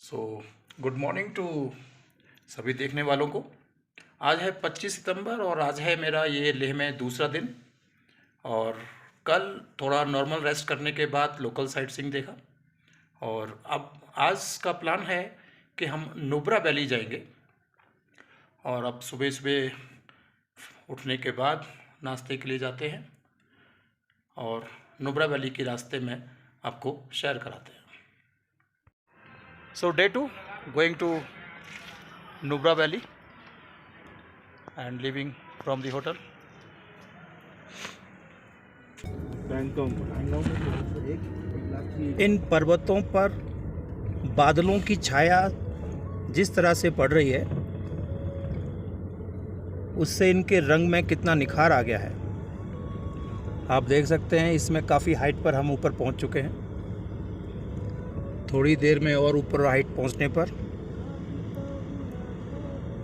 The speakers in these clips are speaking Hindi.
सो गुड मॉर्निंग टू सभी देखने वालों को। आज है 25 सितंबर और आज है मेरा ये लेह में दूसरा दिन। और कल थोड़ा नॉर्मल रेस्ट करने के बाद लोकल साइट सीइंग देखा और अब आज का प्लान है कि हम नुब्रा वैली जाएंगे। और अब सुबह सुबह उठने के बाद नाश्ते के लिए जाते हैं और नुब्रा वैली के रास्ते में आपको शेयर कराते हैं। So day 2 going to Nubra Valley and leaving from the hotel. इन पर्वतों पर बादलों की छाया जिस तरह से पड़ रही है उससे इनके रंग में कितना निखार आ गया है आप देख सकते हैं। इसमें काफ़ी हाइट पर हम ऊपर पहुंच चुके हैं। थोड़ी देर में और ऊपर हाइट पहुंचने पर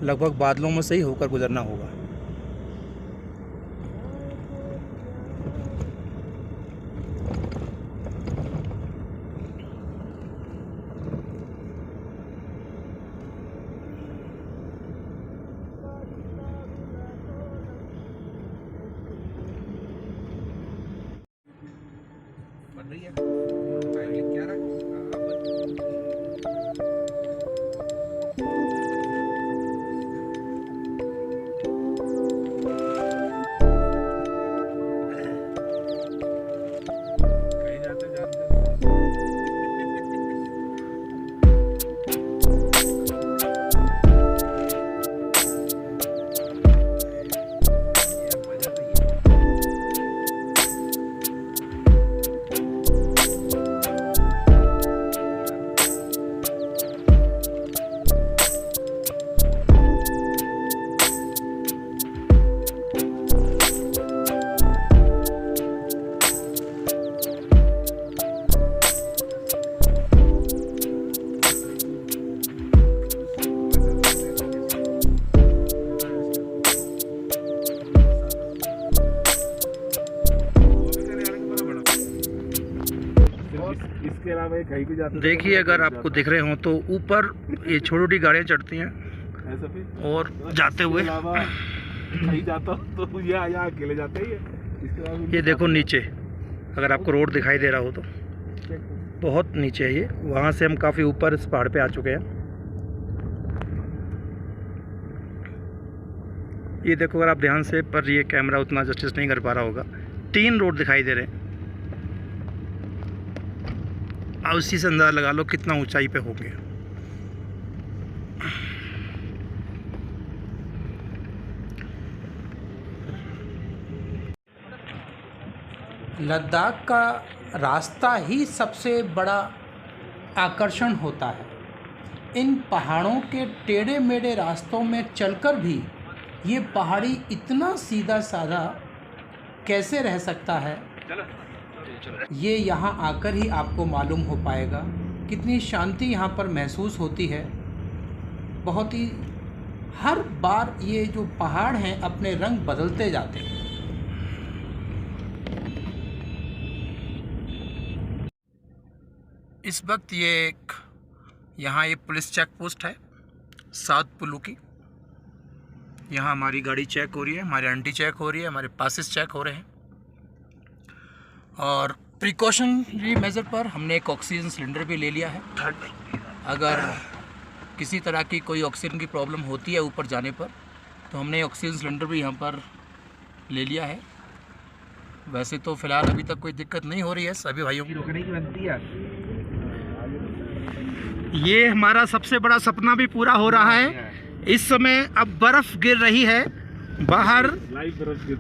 लगभग बादलों में से ही होकर गुजरना होगा। बन रही है क्या रहा? इसके अलावा कहीं भी जाते देखिए अगर आपको दिख रहे हो तो ऊपर ये छोटी छोटी गाड़ियाँ चढ़ती हैं ऐसा भी और जाते हुए कहीं जाता हूँ तो ये यहाँ अकेले जाते ही है। इसके अलावा ये देखो नीचे अगर आपको रोड दिखाई दे रहा हो तो बहुत नीचे है ये। वहाँ से हम काफ़ी ऊपर इस पहाड़ पे आ चुके हैं। ये देखो अगर आप ध्यान से पर ये कैमरा उतना जस्टिस नहीं कर पा रहा होगा। 3 रोड दिखाई दे रहे हैं। अब उसी से अंदाजा लगा लो कितना ऊंचाई पे होंगे। लद्दाख का रास्ता ही सबसे बड़ा आकर्षण होता है। इन पहाड़ों के टेढ़े मेढ़े रास्तों में चलकर भी ये पहाड़ी इतना सीधा साधा कैसे रह सकता है, ये यहाँ आकर ही आपको मालूम हो पाएगा। कितनी शांति यहाँ पर महसूस होती है। बहुत ही हर बार ये जो पहाड़ हैं अपने रंग बदलते जाते हैं। इस वक्त ये एक यहाँ ये पुलिस चेक पोस्ट है साउथ पुलू की। यहाँ हमारी गाड़ी चेक हो रही है, हमारी आंटी चेक हो रही है, हमारे पासेस चेक हो रहे हैं। और प्रिकॉशनरी मेज़र पर हमने एक ऑक्सीजन सिलेंडर भी ले लिया है। अगर किसी तरह की कोई ऑक्सीजन की प्रॉब्लम होती है ऊपर जाने पर तो हमने ऑक्सीजन सिलेंडर भी यहाँ पर ले लिया है। वैसे तो फ़िलहाल अभी तक कोई दिक्कत नहीं हो रही है सभी भाइयों की। रोकने की बनती है। ये हमारा सबसे बड़ा सपना भी पूरा हो रहा है। इस समय अब बर्फ़ गिर रही है बाहर,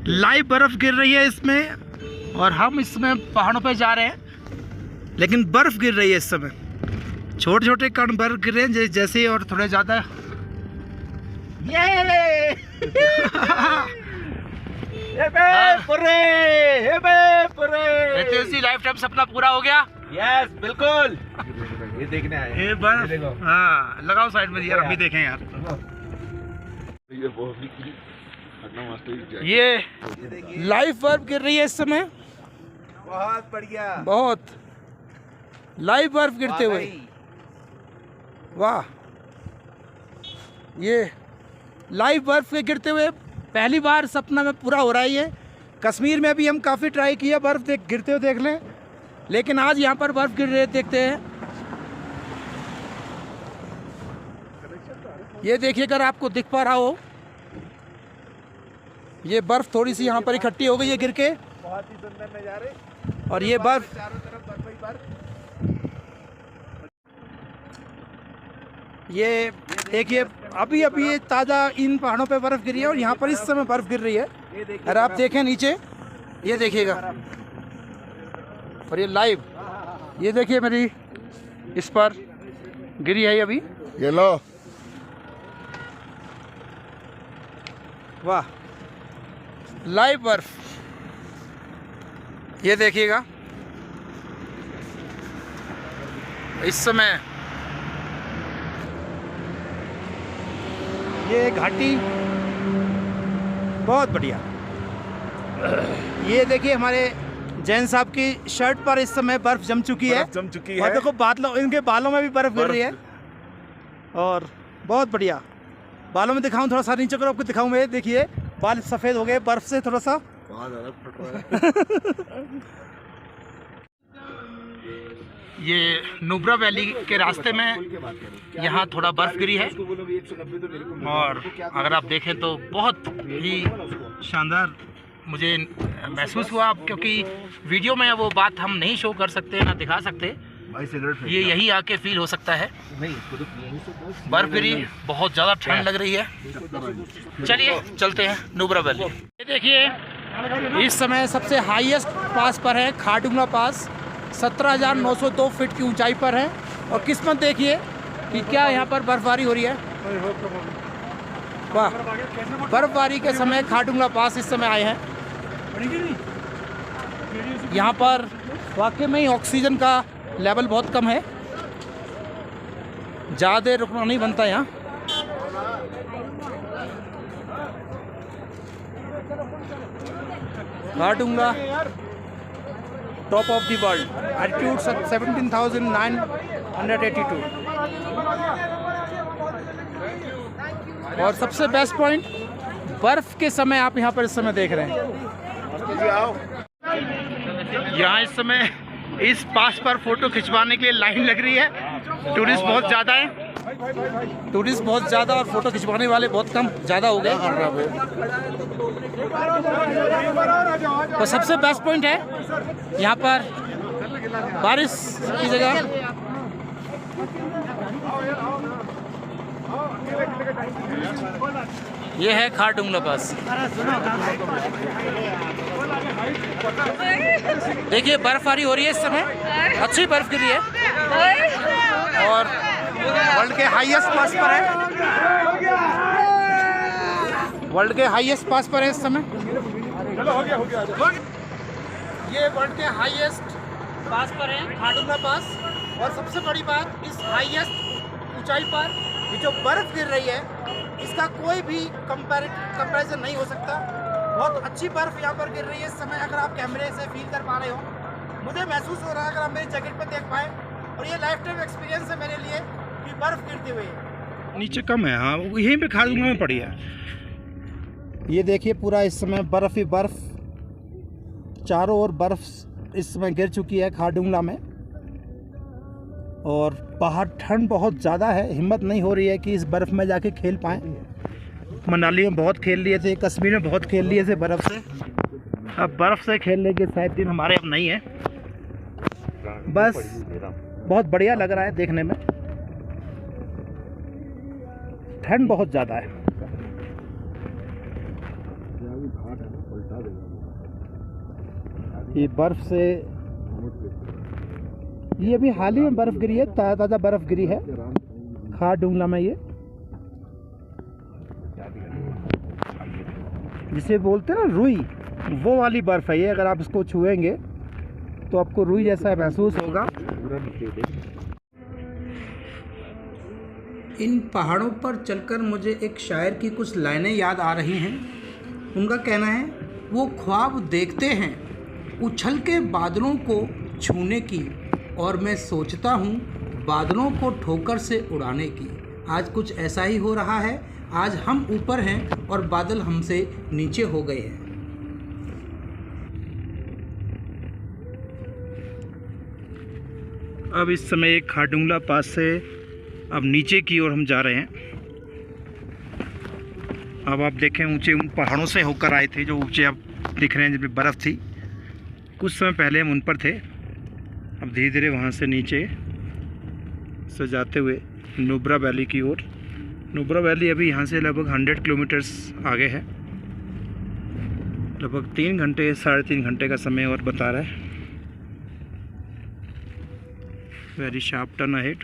लाइव बर्फ़ गिर रही है इसमें और हम इसमें पहाड़ों पे जा रहे हैं लेकिन बर्फ़ गिर रही है इस समय। छोटे छोटे कण बर्फ़ गिर रहे हैं जैसे और थोड़े ज़्यादा लाइफ टाइम सपना पूरा हो गया। यस बिल्कुल। ये देखने आए ये बर्फ। हाँ लगाओ साइड में यार, हम भी देखें यार। ये लाइव बर्फ गिर रही है इस समय। बहुत बढ़िया, बहुत लाइव बर्फ गिरते हुए। वाह, ये लाइव बर्फ़ के गिरते हुए पहली बार सपना में पूरा हो रहा है। ये कश्मीर में भी हम काफ़ी ट्राई किया बर्फ़ गिरते हुए देख लें, लेकिन आज यहाँ पर बर्फ़ गिर रहे देखते हैं। ये देखिए, अगर आपको दिख पा रहा हो, ये बर्फ़ थोड़ी सी यहाँ पर इकट्ठी हो गई है गिर के, बहुत ही सुंदर नज़ारे। और ये बर्फ़ चारों तरफ बर्फ ही बर्फ। ये देखिए, अभी ये ताज़ा इन पहाड़ों पे बर्फ़ गिरी है और यहाँ पर इस समय बर्फ़ गिर रही है। अगर आप देखें नीचे, ये देखिएगा, और ये लाइव, ये देखिए मेरी इस पर गिरी है अभी। ये लो। वाह, लाइव बर्फ़, ये देखिएगा इस समय। ये घाटी बहुत बढ़िया। ये देखिए, हमारे जैन साहब की शर्ट पर इस समय बर्फ़ जम चुकी है। जम चुकी और है। देखो बादलों, इनके बालों में भी बर्फ़ गिर रही है। और बहुत बढ़िया, बालों में दिखाऊं, थोड़ा सा नीचे करो, आपको दिखाऊं मैं। देखिए, बाल सफ़ेद हो गए बर्फ़ से थोड़ा सा। बहुत ज़्यादा फट रहा है। ये नुब्रा वैली के रास्ते में यहाँ थोड़ा बर्फ़ गिरी है, और अगर आप देखें तो बहुत ही शानदार मुझे महसूस हुआ, क्योंकि वीडियो में वो बात हम नहीं शो कर सकते, ना दिखा सकते। ये यही आके फील हो सकता है। बर्फ़ गिरी, बहुत ज़्यादा ठंड लग रही है। चलिए चलते हैं नुब्रा वैली। ये देखिए, इस समय सबसे हाईएस्ट पास पर है खारदुंगला पास, 17,902 फीट की ऊंचाई पर है। और किस्मत देखिए कि क्या यहाँ पर बर्फबारी हो रही है। वाह, बर्फबारी के समय खारदुंगला पास इस समय आए हैं। यहाँ पर वाकई में ही ऑक्सीजन का लेवल बहुत कम है, ज़्यादा रुकना नहीं बनता यहाँ। Khardungla, top of the world, altitude 17,982। और सबसे बेस्ट पॉइंट, बर्फ़ के समय आप यहाँ पर इस समय देख रहे हैं। यहाँ इस समय इस पास पर फ़ोटो खिंचवाने के लिए लाइन लग रही है। टूरिस्ट बहुत ज़्यादा है, टूरिस्ट बहुत ज़्यादा, और फ़ोटो खिंचवाने वाले बहुत कम, ज़्यादा हो गए। तो सबसे बेस्ट पॉइंट है यहाँ पर बारिश की जगह। ये है खारदुंगला पास। देखिए, बर्फबारी हो रही है इस समय, अच्छी बर्फ गिरी है, और वर्ल्ड के हाईएस्ट पास पर है, वर्ल्ड के हाईएस्ट पास पर है इस समय। ये वर्ल्ड के हाईएस्ट पास पर है खारदुंगला पास। और सबसे बड़ी बात, इस हाईएस्ट ऊंचाई पर ये जो बर्फ़ गिर रही है, इसका कोई भी कंपैरिजन नहीं हो सकता। बहुत अच्छी बर्फ़ यहाँ पर गिर रही है इस समय। अगर आप कैमरे से फील कर पा रहे हो, मुझे महसूस हो रहा है, अगर आप मेरी जैकेट पर देख पाए, और ये लाइफ टाइम एक्सपीरियंस है मेरे लिए कि बर्फ़ गिरती हुई नीचे कम है। हाँ, यहीं पे खारदुंगला में पड़ी है। ये देखिए, पूरा इस समय बर्फ़ ही बर्फ़, चारों ओर बर्फ़ इस समय गिर चुकी है खारदुंगला में। और बाहर ठंड बहुत ज़्यादा है, हिम्मत नहीं हो रही है कि इस बर्फ़ में जाके खेल पाएँ। मनाली में बहुत खेल लिए थे, कश्मीर में बहुत खेल लिए थे बर्फ़ से, अब बर्फ़ से खेलने के शायद दिन हमारे अब नहीं है। बस बहुत बढ़िया लग रहा है देखने में, ठंड बहुत ज़्यादा है। ये बर्फ़ से, ये अभी हाल ही में बर्फ़ गिरी है, ताज़ा बर्फ़ गिरी है खारदुंगला में। ये जिसे बोलते हैं ना रुई, वो वाली बर्फ़ है ये। अगर आप इसको छुएंगे तो आपको रुई जैसा महसूस होगा। इन पहाड़ों पर चलकर मुझे एक शायर की कुछ लाइनें याद आ रही हैं। उनका कहना है, वो ख्वाब देखते हैं उछल के बादलों को छूने की, और मैं सोचता हूँ बादलों को ठोकर से उड़ाने की। आज कुछ ऐसा ही हो रहा है। आज हम ऊपर हैं और बादल हमसे नीचे हो गए हैं। अब इस समय खारदुंगला पास से अब नीचे की ओर हम जा रहे हैं। अब आप देखें ऊंचे उन पहाड़ों से होकर आए थे जो ऊंचे अब दिख रहे हैं जिनमें बर्फ़ थी। कुछ समय पहले हम उन पर थे। अब धीरे धीरे वहाँ से नीचे से जाते हुए नुब्रा वैली की ओर। नुब्रा वैली अभी यहाँ से लगभग 100 किलोमीटर्स आगे है। लगभग 3 घंटे 3.5 घंटे का समय और बता रहा है। Very sharp turn ahead.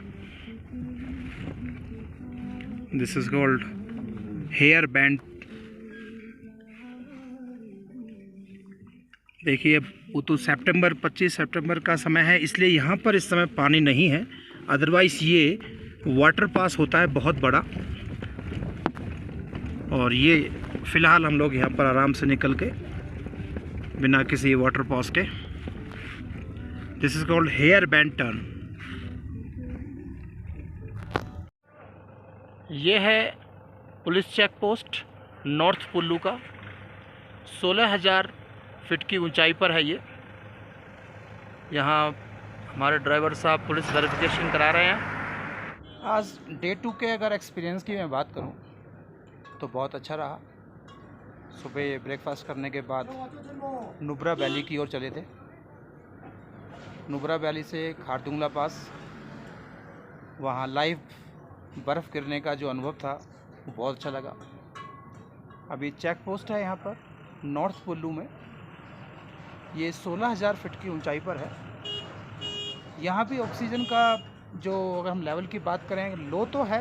This is called hair bend. देखिए अब वो तो 25 सितंबर का समय है, इसलिए यहाँ पर इस समय पानी नहीं है। अदरवाइज़ ये वाटर पास होता है बहुत बड़ा। और ये फ़िलहाल हम लोग यहाँ पर आराम से निकल के बिना किसी वाटर पास के। This is called hair bend turn. ये है police check post north Kullu का। 16,000 फीट की ऊंचाई पर है ये। यहाँ हमारे ड्राइवर साहब पुलिस वेरिफिकेशन करा रहे हैं। आज डे 2 के अगर एक्सपीरियंस की मैं बात करूं तो बहुत अच्छा रहा। सुबह ब्रेकफास्ट करने के बाद नुब्रा वैली की ओर चले थे। नुब्रा वैली से खारदुंगला पास, वहाँ लाइव बर्फ़ गिरने का जो अनुभव था वो बहुत अच्छा लगा। अभी चेक पोस्ट है यहाँ पर नॉर्थ कुल्लू में। ये 16,000 फीट की ऊंचाई पर है। यहाँ भी ऑक्सीजन का जो अगर हम लेवल की बात करें लो तो है,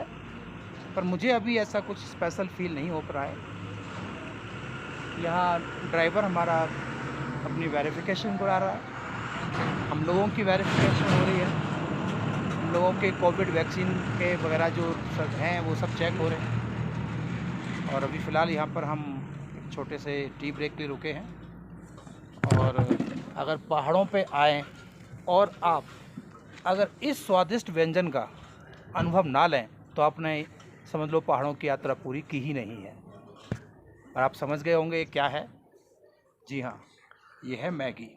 पर मुझे अभी ऐसा कुछ स्पेशल फील नहीं हो रहा है। यहाँ ड्राइवर हमारा अपनी वेरिफिकेशन करा रहा है, हम लोगों की वेरिफिकेशन हो रही है, हम लोगों के कोविड वैक्सीन के वगैरह जो सब हैं वो सब चेक हो रहे हैं। और अभी फ़िलहाल यहाँ पर हम एक छोटे से टी ब्रेक के लिए रुके हैं। और अगर पहाड़ों पे आएँ और आप अगर इस स्वादिष्ट व्यंजन का अनुभव ना लें तो आपने समझ लो पहाड़ों की यात्रा पूरी की ही नहीं है। और आप समझ गए होंगे ये क्या है। जी हाँ, ये है मैगी।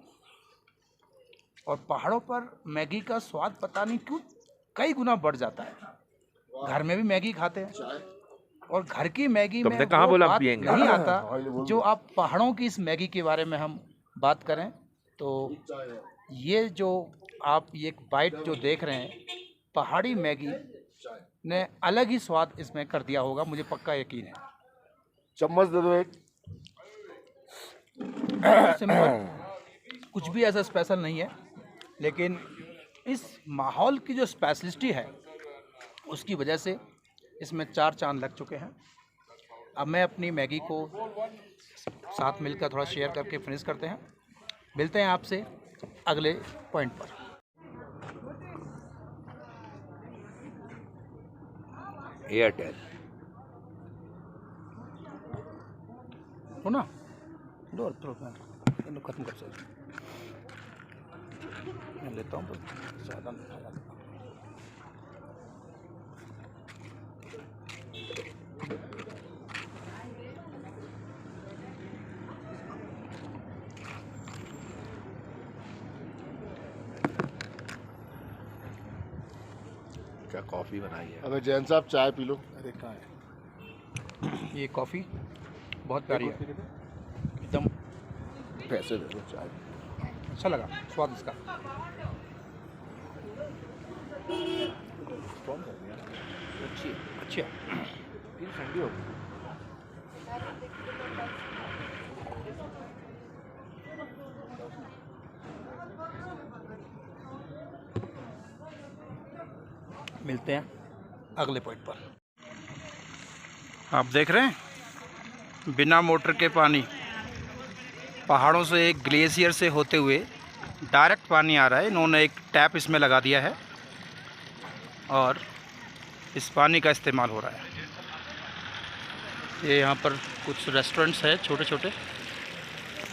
और पहाड़ों पर मैगी का स्वाद पता नहीं क्यों कई गुना बढ़ जाता है। घर में भी मैगी खाते हैं और घर की मैगी में कहाँ वो बोला बात पिएंगे? नहीं आता जो आप पहाड़ों की इस मैगी के बारे में हम बात करें तो ये जो आप ये एक बाइट जो देख रहे हैं, पहाड़ी मैगी ने अलग ही स्वाद इसमें कर दिया होगा, मुझे पक्का यकीन है। चम्मच दे दो एक। सिंपल, कुछ भी ऐसा स्पेशल नहीं है, लेकिन इस माहौल की जो स्पेशलिटी है उसकी वजह से इसमें 4 चांद लग चुके हैं। अब मैं अपनी मैगी को साथ मिलकर थोड़ा शेयर करके फिनिश करते हैं। मिलते हैं आपसे अगले पॉइंट पर। एयरटेल हो ना, लो मैं ख़त्म कर सकता मैं लेता हूँ, ज़्यादा नहीं खाया। क्या कॉफ़ी बनाई है? अगर जैन साहब चाय पी लो। अरे कहाँ है? ये कॉफ़ी बहुत प्यारी है, एकदम पैसे दे दो चाय। अच्छा लगा स्वाद इसका। कौन कर दिया? अच्छी अच्छी है। फिर ठंडी हो गई। मिलते हैं अगले पॉइंट पर। आप देख रहे हैं बिना मोटर के पानी पहाड़ों से एक ग्लेशियर से होते हुए डायरेक्ट पानी आ रहा है। इन्होंने एक टैप इसमें लगा दिया है और इस पानी का इस्तेमाल हो रहा है। ये यहाँ पर कुछ रेस्टोरेंट्स है छोटे छोटे,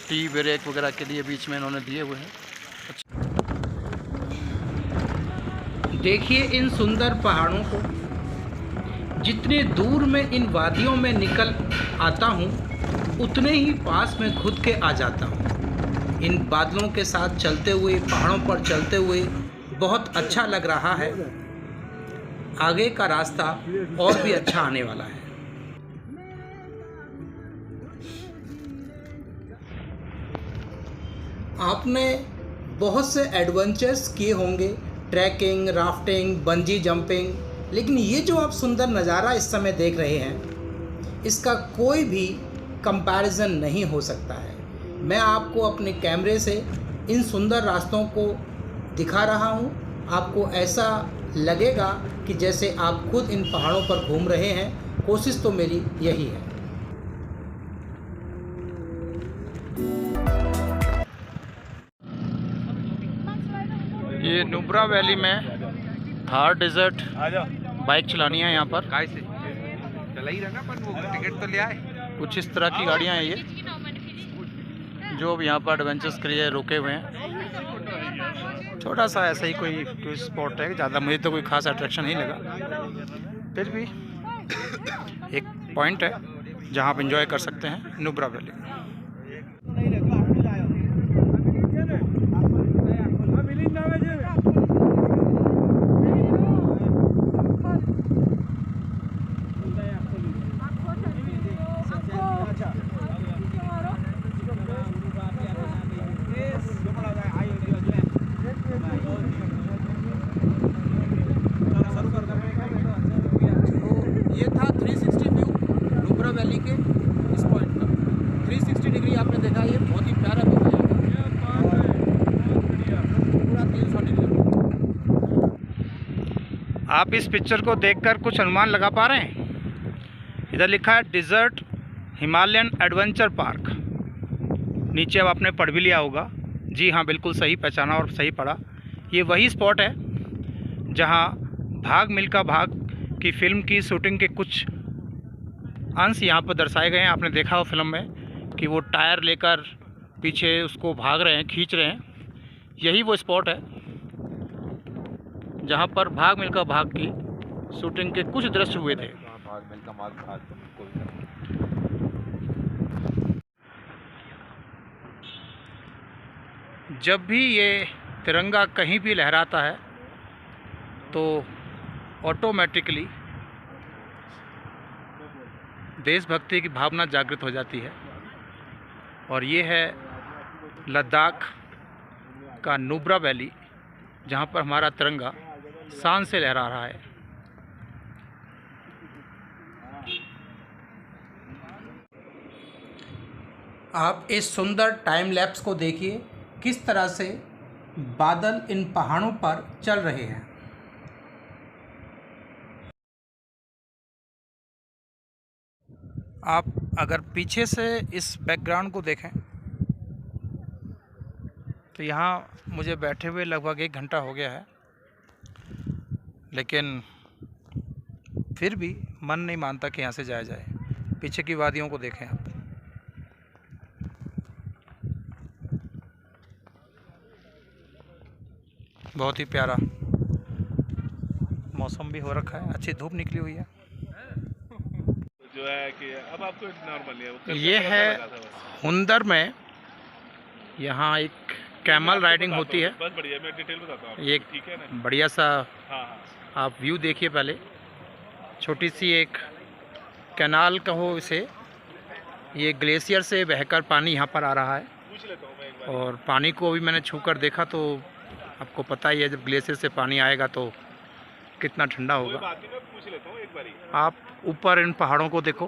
टी ब्रेक वगैरह के लिए बीच में इन्होंने दिए हुए हैं। देखिए इन सुंदर पहाड़ों को। जितने दूर मैं इन वादियों में निकल आता हूँ उतने ही पास में खुद के आ जाता हूँ। इन बादलों के साथ चलते हुए, पहाड़ों पर चलते हुए बहुत अच्छा लग रहा है। आगे का रास्ता और भी अच्छा आने वाला है। आपने बहुत से एडवेंचर्स किए होंगे, ट्रैकिंग, राफ्टिंग, बंजी जंपिंग, लेकिन ये जो आप सुंदर नज़ारा इस समय देख रहे हैं, इसका कोई भी कंपैरिजन नहीं हो सकता है। मैं आपको अपने कैमरे से इन सुंदर रास्तों को दिखा रहा हूँ। आपको ऐसा लगेगा कि जैसे आप खुद इन पहाड़ों पर घूम रहे हैं। कोशिश तो मेरी यही है। ये नुब्रा वैली में थार डेजर्ट बाइक चलानी है। यहाँ पर काय से चला ही रहना, पर वो टिकट तो ले आए। कुछ इस तरह की गाड़ियाँ हैं ये, जो अब यहाँ पर एडवेंचर्स के लिए रुके हुए हैं। छोटा सा ऐसा ही कोई टूरिस्ट स्पॉट है, ज़्यादा मुझे तो कोई खास अट्रैक्शन नहीं लगा। फिर भी एक पॉइंट है जहाँ आप एंजॉय कर सकते हैं नुब्रा वैली। ये था 360 व्यू नुब्रा वैली के इस पॉइंट का। 360 डिग्री आपने देखा, ये बहुत ही प्यारा व्यू है पूरा 360 डिग्री। आप इस पिक्चर को देखकर कुछ अनुमान लगा पा रहे हैं? इधर लिखा है डिज़र्ट हिमालयन एडवेंचर पार्क। नीचे अब आपने पढ़ भी लिया होगा। जी हाँ, बिल्कुल सही पहचाना और सही पढ़ा। ये वही स्पॉट है जहाँ भाग मिल्खा भाग की फिल्म की शूटिंग के कुछ अंश यहाँ पर दर्शाए गए हैं। आपने देखा हो फिल्म में कि वो टायर लेकर पीछे उसको भाग रहे हैं, खींच रहे हैं। यही वो स्पॉट है जहाँ पर भाग मिल्खा भाग की शूटिंग के कुछ दृश्य हुए थे। जब भी ये तिरंगा कहीं भी लहराता है तो ऑटोमेटिकली देशभक्ति की भावना जागृत हो जाती है। और ये है लद्दाख का नुब्रा वैली, जहाँ पर हमारा तिरंगा शान से लहरा रहा है। आप इस सुंदर टाइम लैप्स को देखिए, किस तरह से बादल इन पहाड़ों पर चल रहे हैं। आप अगर पीछे से इस बैकग्राउंड को देखें तो यहाँ मुझे बैठे हुए लगभग 1 घंटा हो गया है, लेकिन फिर भी मन नहीं मानता कि यहाँ से जाया जाए। पीछे की वादियों को देखें आप। बहुत ही प्यारा मौसम भी हो रखा है, अच्छी धूप निकली हुई है। जो है कि अब आपको नॉर्मल है, वो ये कैसा है लगा था बस। हुंदर में, यहाँ एक कैमल राइडिंग होती है। बस बढ़िया, मैं डिटेल बताता हूँ आपको, ये ठीक है ना। बढ़िया सा हाँ हाँ, आप व्यू देखिए। पहले छोटी सी एक कैनाल कहो इसे, ये ग्लेशियर से बहकर पानी यहाँ पर आ रहा है। पूछ लेता हूँ मैं एक बार। और पानी को अभी मैंने छूकर देखा तो आपको पता ही है, जब ग्लेशियर से पानी आएगा तो कितना ठंडा कोई होगा। बात नहीं, मैं पूछ लेता हूँ एक बारी। आप ऊपर इन पहाड़ों को देखो।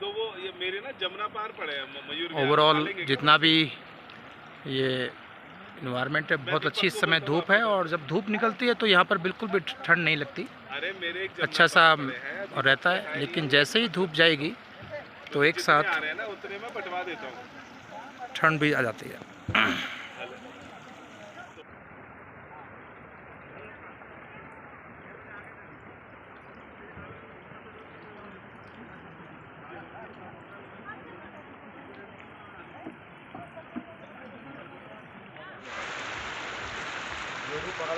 तो वो ये मेरे ना जमुना पार पड़े हैं मयूर विहार, ओवरऑल डालेंगे क्या? जितना भी ये इन्वायरमेंट है, बहुत अच्छी इस समय धूप है। और जब धूप निकलती है तो यहाँ पर बिल्कुल भी ठंड नहीं लगती, अरे मेरे एक अच्छा सा रहता है। लेकिन जैसे ही धूप जाएगी तो एक साथ आ रहे हैं ना, उतने में बंटवा देता हूँ। ठंड भी आ जाती है।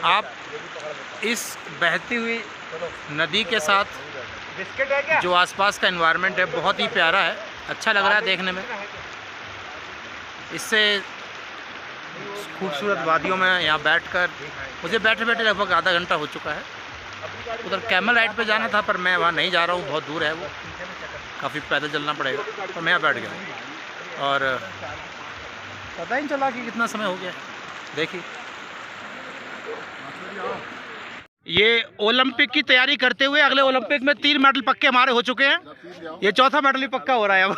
आप इस बहती हुई नदी के साथ जो आसपास का एनवायरनमेंट है बहुत ही प्यारा है, अच्छा लग रहा है देखने में। इससे खूबसूरत वादियों में यहाँ बैठकर मुझे बैठे बैठे लगभग आधा घंटा हो चुका है। उधर कैमल राइड पे जाना था पर मैं वहाँ नहीं जा रहा हूँ, बहुत दूर है वो, काफ़ी पैदल चलना पड़ेगा, तो मैं यहाँ बैठ गया हूँ और पता ही नहीं चला कि कितना समय हो गया। देखिए ये ओलंपिक की तैयारी करते हुए अगले ओलंपिक में 3 मेडल पक्के हमारे हो चुके हैं, ये चौथा मेडल भी पक्का हो रहा है अब।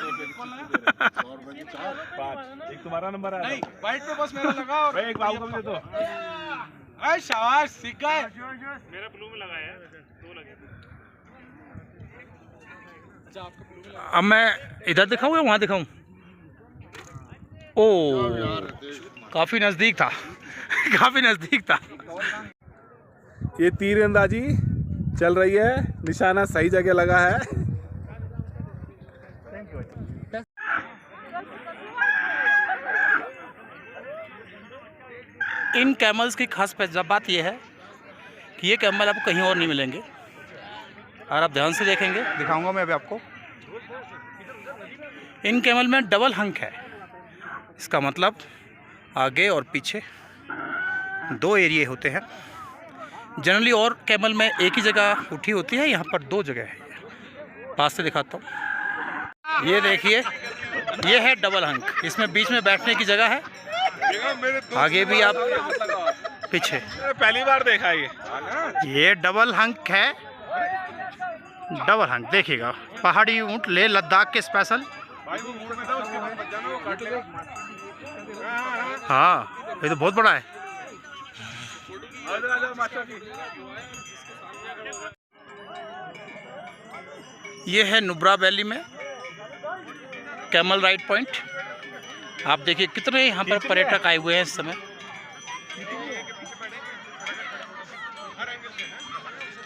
एक तुम्हारा नंबर है नहीं, वाइट पे बस मेरा लगा और एक बाबू को भी दे दो। अरे शाबाश, सीख गए। मेरा ब्लू में लगा है, 2 लगे। अब मैं इधर दिखाऊँ या वहाँ दिखाऊँ? ओ काफ़ी नज़दीक था काफ़ी नज़दीक था। ये तीरंदाजी चल रही है, निशाना सही जगह लगा है। इन कैमल्स की खास बात यह है कि ये कैमल आपको कहीं और नहीं मिलेंगे, और आप ध्यान से देखेंगे, दिखाऊंगा मैं अभी आपको। इन कैमल में डबल हंक है, इसका मतलब आगे और पीछे 2 एरिए होते हैं। जनरली और कैमल में एक ही जगह उठी होती है, यहाँ पर 2 जगह है। पास से दिखाता हूँ, ये देखिए, ये है डबल हंक, इसमें बीच में बैठने की जगह है, आगे भी आप पीछे। पहली बार देखा ये डबल हंक है, डबल हंक देखिएगा। पहाड़ी ऊंट ले लद्दाख के स्पेशल। हाँ ये तो बहुत बड़ा है। ये है नुब्रा वैली में कैमल राइड पॉइंट। आप देखिए कितने यहाँ पर पर्यटक आए हुए हैं इस समय।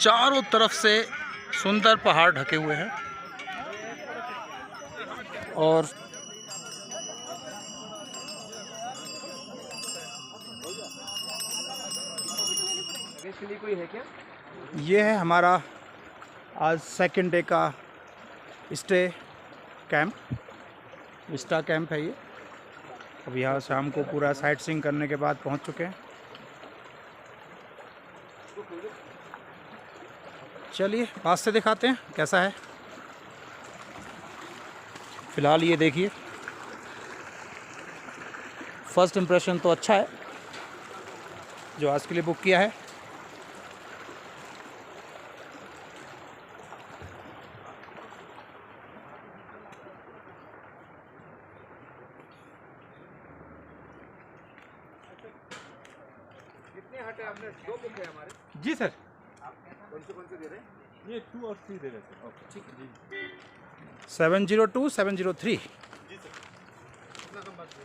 चारों तरफ से सुंदर पहाड़ ढके हुए हैं और कोई है क्या? ये है हमारा आज सेकंड डे का स्टे कैंप, विस्टा कैंप है ये। अब यहाँ शाम को पूरा साइट सीइंग करने के बाद पहुँच चुके हैं। चलिए पास से दिखाते हैं कैसा है। फ़िलहाल ये देखिए, फर्स्ट इम्प्रेशन तो अच्छा है जो आज के लिए बुक किया है। कितने हटे आपने? 2 बुक है हमारे। जी सर। कौन से दे रहे हैं? ये 2 और 3 दे रहे थे। ओके ठीक है जी। 702 703। कितना कम बात है?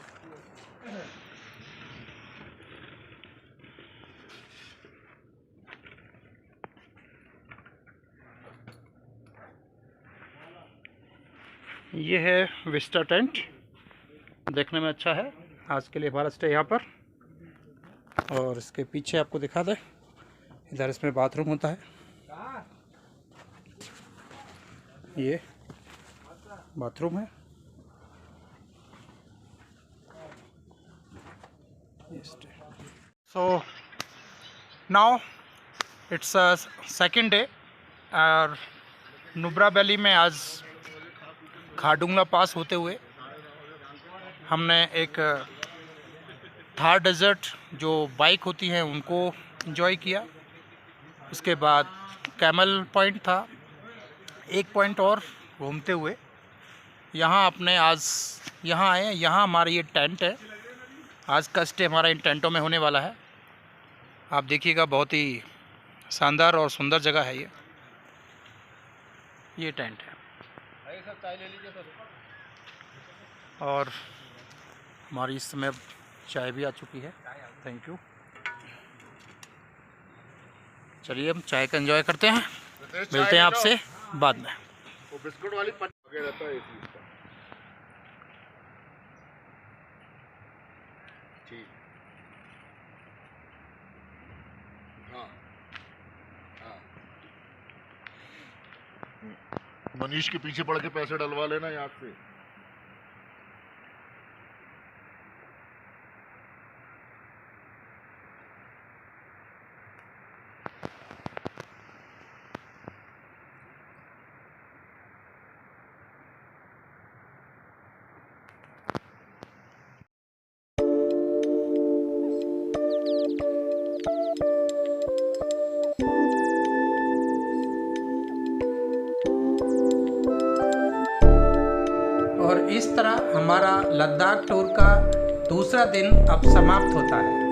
ये है विस्टा टेंट, देखने में अच्छा है। आज के लिए हमारा स्टे यहाँ पर। और इसके पीछे आपको दिखा दें, इधर इसमें बाथरूम होता है। ये बाथरूम है। So now it's second day और नुब्रा वैली में आज खारडुंगला पास होते हुए हमने एक थार डेजर्ट जो बाइक होती हैं उनको एंजॉय किया। उसके बाद कैमल पॉइंट था, एक पॉइंट और घूमते हुए यहाँ अपने आज यहाँ आए। यहाँ हमारा ये टेंट है, आज का स्टे हमारा इन टेंटों में होने वाला है। आप देखिएगा, बहुत ही शानदार और सुंदर जगह है ये टेंट है। और हमारी इस समय चाय भी आ चुकी है। Thank you. चलिए हम चाय का एंजॉय करते हैं, मिलते हैं आपसे बाद में। वो बिस्कुट वाली पत्ती रहता है इसी इसका। ठीक। मनीष के पीछे पड़ के पैसे डलवा लेना याद से। और इस तरह हमारा लद्दाख टूर का दूसरा दिन अब समाप्त होता है।